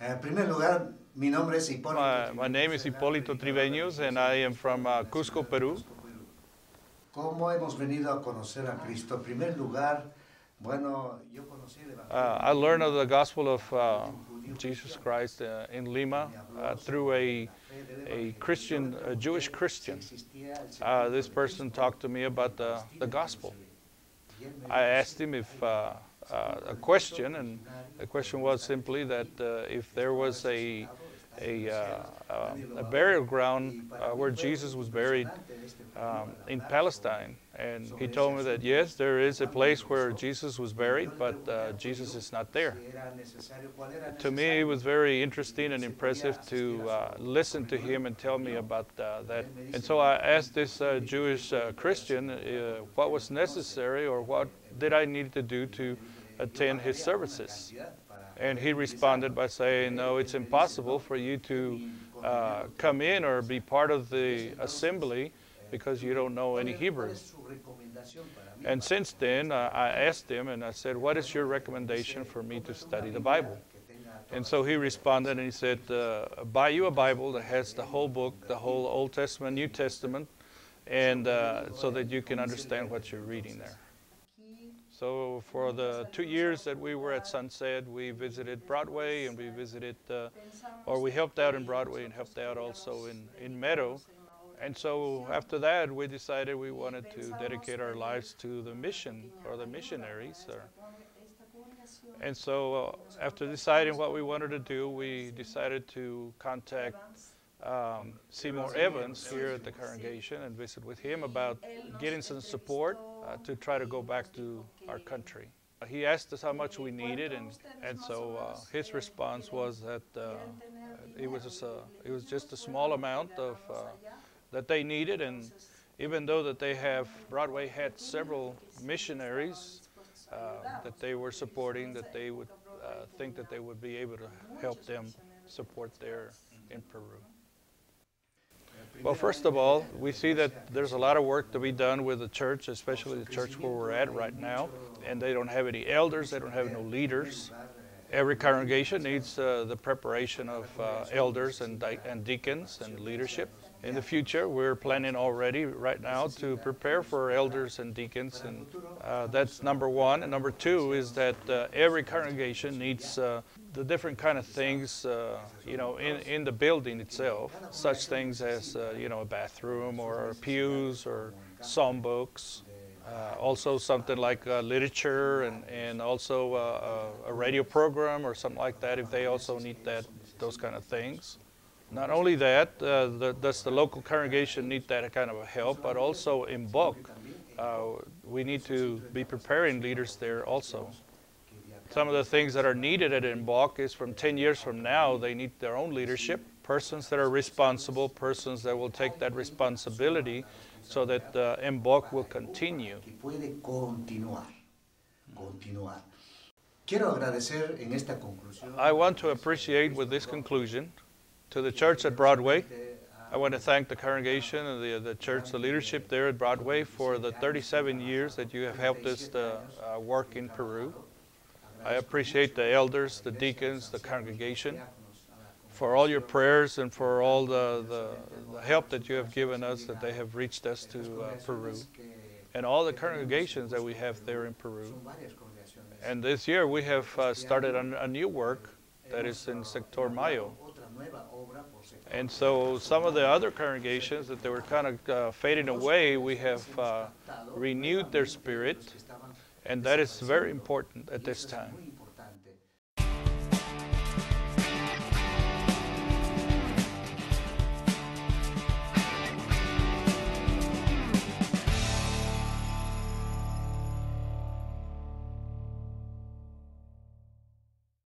En primer lugar, mi nombre es Hipólito. My name is Hipólito Triveños, and I am from Cusco, Peru. ¿Cómo hemos venido a conocer a Cristo? En primer lugar, bueno, yo conocí el I learned of the gospel of Jesus Christ in Lima through a Christian, a Jewish Christian. This person talked to me about the gospel. I asked him if a question, and the question was simply that if there was a burial ground where Jesus was buried in Palestine. And he told me that yes, there is a place where Jesus was buried, but Jesus is not there. To me, it was very interesting and impressive to listen to him and tell me about that. And so I asked this Jewish Christian what was necessary or what did I need to do to attend his services. And he responded by saying, no, it's impossible for you to come in or be part of the assembly because you don't know any Hebrew. And since then, I asked him and I said, what is your recommendation for me to study the Bible? And so he responded and he said, buy you a Bible that has the whole book, the whole Old Testament, New Testament, and so that you can understand what you're reading there. So for the 2 years that we were at Sunset, we visited Broadway and we visited, or we helped out in Broadway and helped out also in Meadow. And so after that, we decided we wanted to dedicate our lives to the mission or the missionaries. And so after deciding what we wanted to do, we decided to contact Seymour Evans here at the congregation and visit with him about getting some support to try to go back to our country. He asked us how much we needed, and so his response was that it was just a small amount of that they needed, and even though that Broadway had several missionaries that they were supporting, that they would think that they would be able to help them support there in Peru. Well, first of all, we see that there's a lot of work to be done with the church, especially the church where we're at right now, and they don't have any elders, they don't have no leaders. Every congregation needs the preparation of elders and deacons and leadership. In the future, we're planning already right now to prepare for elders and deacons, and that's number one. And number two is that every congregation needs the different kind of things, in the building itself, such things as, a bathroom or pews or psalm books. Also something like literature and also a radio program or something like that, if they also need those kind of things. Not only that, does the local congregation need that kind of help, but also in bulk, we need to be preparing leaders there also. Some of the things that are needed at Mbok is from 10 years from now, they need their own leadership, persons that are responsible, persons that will take that responsibility so that Mbok will continue. I want to appreciate with this conclusion to the church at Broadway. I want to thank the congregation and the church, the leadership there at Broadway for the 37 years that you have helped us work in Peru. I appreciate the elders, the deacons, the congregation for all your prayers and for all the help that you have given us, that they have reached us to Peru, and all the congregations that we have there in Peru. And this year we have started a new work that is in Sector Mayo. And so some of the other congregations that they were kind of fading away, we have renewed their spirit, and that is very important at this time.